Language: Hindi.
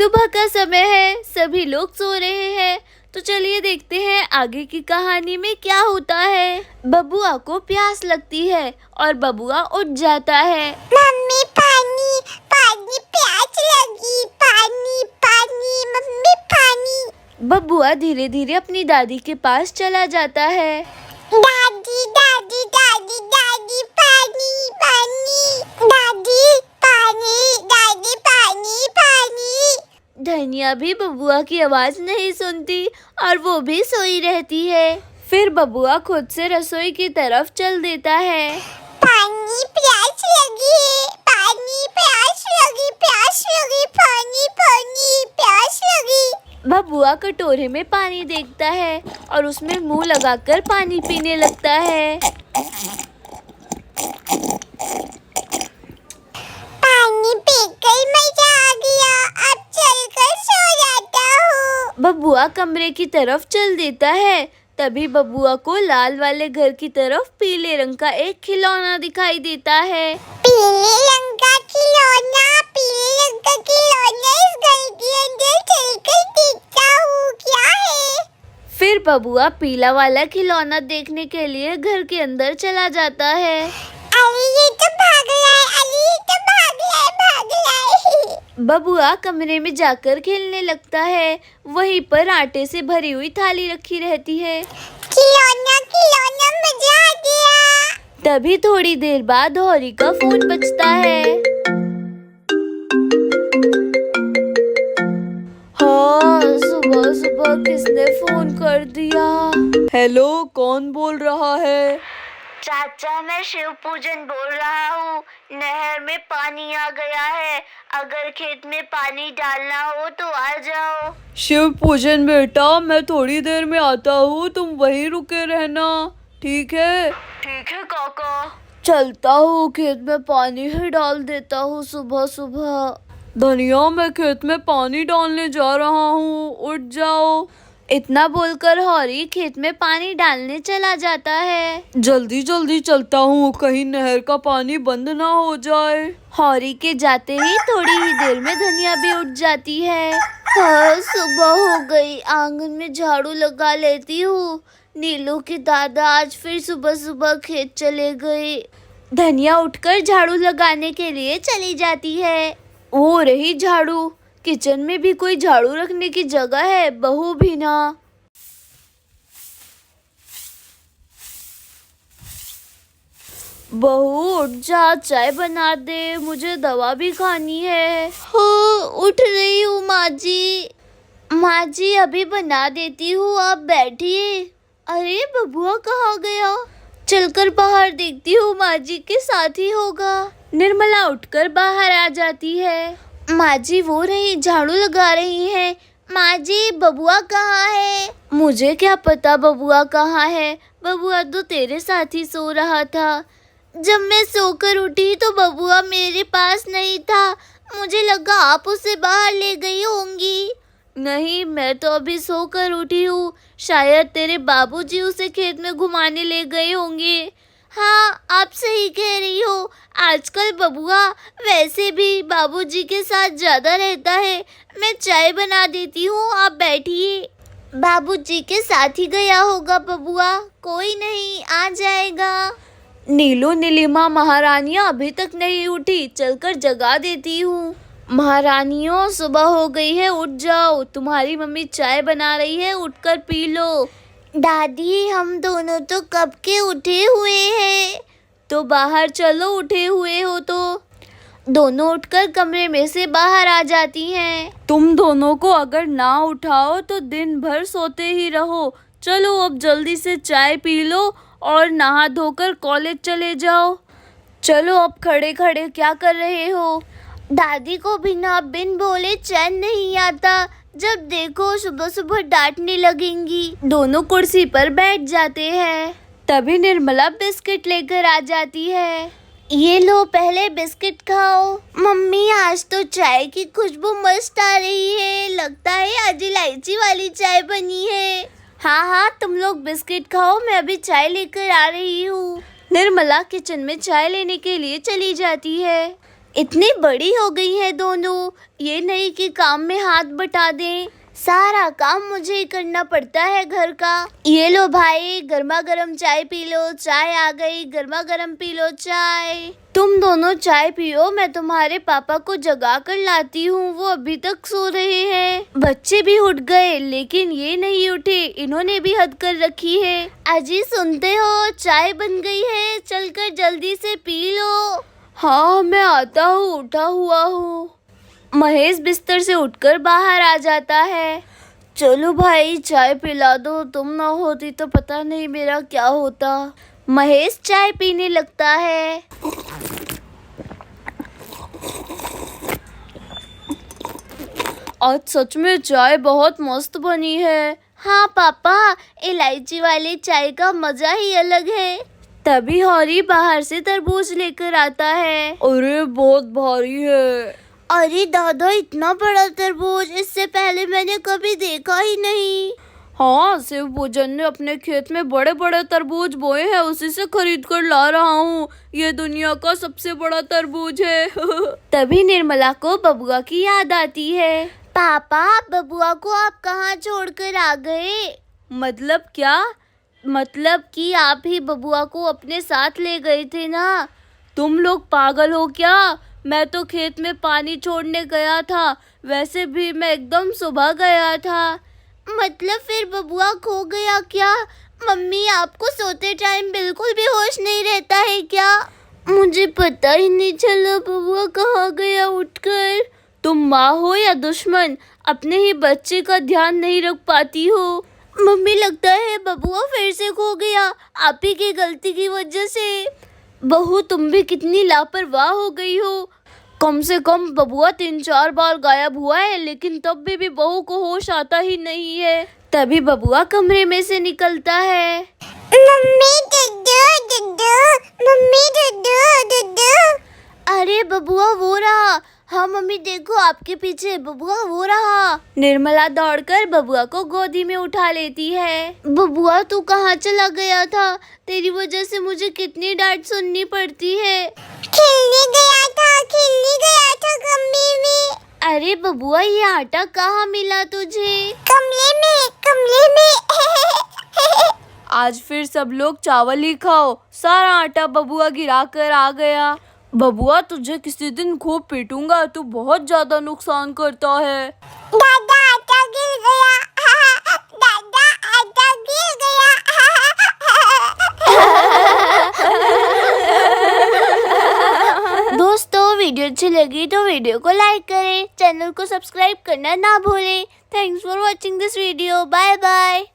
सुबह का समय है, सभी लोग सो रहे हैं। तो चलिए देखते हैं आगे की कहानी में क्या होता है। बबुआ को प्यास लगती है और बबुआ उठ जाता है। मम्मी पानी पानी, प्यास लगी, पानी पानी, मम्मी पानी। बबुआ धीरे धीरे अपनी दादी के पास चला जाता है। दादी दादी दादी दादी, पानी पानी, दादी पानी, दादी पानी पानी। धनिया भी बबुआ की आवाज नहीं सुनती और वो भी सोई रहती है। फिर बबुआ खुद से रसोई की तरफ चल देता है। पानी प्यास लगी है, पानी प्यास लगी, प्यास लगी, पानी पानी, प्यास लगी। बबुआ कटोरे में पानी देखता है और उसमें मुंह लगाकर पानी पीने लगता है। पानी पीकर मजा आ गया, अब चलकर सो जाता हूँ। बबुआ कमरे की तरफ चल देता है। तभी बबुआ को लाल वाले घर की तरफ पीले रंग का एक खिलौना दिखाई देता है। पीले रंग का खिलौना, पीले रंग का खिलौना, इस घर के अंदर चलकर देखता हूँ क्या है। फिर बबुआ पीला वाला खिलौना देखने के लिए घर के अंदर चला जाता है। अरे ये तो भाग रहा है, अरे ये तो भाग रहा है, भाग रहा है। बबुआ कमरे में जाकर खेलने लगता है। वहीं पर आटे से भरी हुई थाली रखी रहती है। खिलौना खिलौना, मजा आ गया। तभी थोड़ी देर बाद हौरी का फोन बजता है। हाँ, सुबह सुबह किसने फोन कर दिया? हेलो, कौन बोल रहा है? चाचा, मैं शिव पूजन बोल रहा हूँ। नहर में पानी आ गया है, अगर खेत में पानी डालना हो तो आ जाओ। शिव पूजन बेटा, मैं थोड़ी देर में आता हूँ, तुम वहीं रुके रहना, ठीक है? ठीक है काका। चलता हूँ, खेत में पानी ही डाल देता हूँ सुबह सुबह। धनिया, मैं खेत में पानी डालने जा रहा हूँ, उठ जाओ। इतना बोलकर हौरी खेत में पानी डालने चला जाता है। जल्दी जल्दी चलता हूँ, कहीं नहर का पानी बंद ना हो जाए। हौरी के जाते ही थोड़ी ही देर में धनिया भी उठ जाती है। हाँ, सुबह हो गई, आंगन में झाड़ू लगा लेती हूँ। नीलू के दादा आज फिर सुबह सुबह खेत चले गए। धनिया उठकर झाड़ू लगाने के लिए चली जाती है। वो रही झाड़ू। किचन में भी कोई झाड़ू रखने की जगह है, बहू भी ना। बहू उठ जा, चाय बना दे, मुझे दवा भी खानी है। हाँ, उठ रही हूँ माँ जी। माँ जी, अभी बना देती हूँ, आप बैठिए। अरे बबुआ कहाँ गया? चलकर बाहर देखती हूँ, माँ जी के साथ ही होगा। निर्मला उठकर बाहर आ जाती है। माँ जी वो रही, झाड़ू लगा रही हैं। माँ जी, बबुआ कहाँ है? मुझे क्या पता बबुआ कहाँ है, बबुआ तो तेरे साथ ही सो रहा था। जब मैं सोकर उठी तो बबुआ मेरे पास नहीं था, मुझे लगा आप उसे बाहर ले गई होंगी। नहीं, मैं तो अभी सोकर उठी हूँ, शायद तेरे बाबूजी उसे खेत में घुमाने ले गए होंगे। हाँ, आप सही कह रही हो, आजकल बबुआ वैसे भी बाबूजी के साथ ज़्यादा रहता है। मैं चाय बना देती हूँ, आप बैठिए। बाबूजी के साथ ही गया होगा बबुआ, कोई नहीं, आ जाएगा। नीलू, नीलिमा, महारानियाँ अभी तक नहीं उठी, चलकर जगा देती हूँ। महारानियों, सुबह हो गई है, उठ जाओ, तुम्हारी मम्मी चाय बना रही है, उठकर पी लो। दादी, हम दोनों तो कब के उठे हुए हैं। तो बाहर चलो, उठे हुए हो तो। दोनों उठकर कमरे में से बाहर आ जाती हैं। तुम दोनों को अगर ना उठाओ तो दिन भर सोते ही रहो। चलो अब जल्दी से चाय पी लो और नहा धोकर कॉलेज चले जाओ। चलो, अब खड़े खड़े क्या कर रहे हो? दादी को बिन बोले चैन नहीं आता, जब देखो सुबह सुबह डांटने लगेंगी। दोनों कुर्सी पर बैठ जाते हैं। तभी निर्मला बिस्किट लेकर आ जाती है। ये लो, पहले बिस्किट खाओ। मम्मी, आज तो चाय की खुशबू मस्त आ रही है, लगता है आज इलायची वाली चाय बनी है। हाँ हाँ, तुम लोग बिस्किट खाओ, मैं अभी चाय लेकर आ रही हूँ। निर्मला किचन में चाय लेने के लिए चली जाती है। इतनी बड़ी हो गई है दोनों, ये नहीं कि काम में हाथ बटा दें। सारा काम मुझे ही करना पड़ता है घर का। ये लो भाई, गर्मा गर्म चाय पी लो। चाय आ गई, गर्मा गर्म पी लो चाय। तुम दोनों चाय पियो, मैं तुम्हारे पापा को जगा कर लाती हूँ, वो अभी तक सो रहे हैं। बच्चे भी उठ गए लेकिन ये नहीं उठे, इन्होंने भी हद कर रखी है। अजी सुनते हो, चाय बन गई है, चलकर जल्दी से पी लो। हाँ मैं आता हूँ, उठा हुआ हूँ। महेश बिस्तर से उठकर बाहर आ जाता है। चलो भाई चाय पिला दो, तुम ना होती तो पता नहीं मेरा क्या होता। महेश चाय पीने लगता है। आज सच में चाय बहुत मस्त बनी है। हाँ पापा, इलायची वाले चाय का मजा ही अलग है। तभी हौरी बाहर से तरबूज लेकर आता है। अरे बहुत भारी है। अरे दादा, इतना बड़ा तरबूज, इससे पहले मैंने कभी देखा ही नहीं। हाँ, शिव पूजन ने अपने खेत में बड़े बड़े तरबूज बोए हैं, उसी से खरीद कर ला रहा हूँ। ये दुनिया का सबसे बड़ा तरबूज है। तभी निर्मला को बबुआ की याद आती है। पापा, बबुआ को आप कहाँ छोड़कर आ गए? मतलब क्या? मतलब कि आप ही बबुआ को अपने साथ ले गए थे ना। तुम लोग पागल हो क्या? मैं तो खेत में पानी छोड़ने गया था, वैसे भी मैं एकदम सुबह गया था। मतलब फिर बबुआ खो गया क्या? मम्मी, आपको सोते टाइम बिल्कुल भी होश नहीं रहता है क्या? मुझे पता ही नहीं चला बबुआ कहाँ गया उठकर। तुम माँ हो या दुश्मन, अपने ही बच्चे का ध्यान नहीं रख पाती हो। मम्मी, लगता है बबुआ फिर से खो गया, आप ही की गलती की वजह से। बहू, तुम भी कितनी लापरवाह हो गई हो। कम से कम बबुआ 3-4 बार गायब हुआ है, लेकिन तब भी बहू को होश आता ही नहीं है। तभी बबुआ कमरे में से निकलता है। मम्मी दुद्धू दुद्धू, मम्मी दुद्धू दुद्धू। अरे बबुआ वो रहा। हाँ मम्मी, देखो आपके पीछे बबुआ वो रहा। निर्मला दौड़कर बबुआ को गोदी में उठा लेती है। बबुआ, तू कहाँ चला गया था? तेरी वजह से मुझे कितनी डांट सुननी पड़ती है। खेलने गया था कमरे में। अरे बबुआ, ये आटा कहाँ मिला तुझे? कमरे में। आज फिर सब लोग चावल ही खाओ, सारा आटा बबुआ गिरा कर आ गया। बबुआ, तुझे किसी दिन खूब पीटूंगा, तू बहुत ज्यादा नुकसान करता है। दादा आटा गिर गया। दादा आटा गिर गया। दोस्तों, वीडियो अच्छी लगी तो वीडियो को लाइक करें, चैनल को सब्सक्राइब करना ना भूलें। Thanks for watching this video. Bye bye.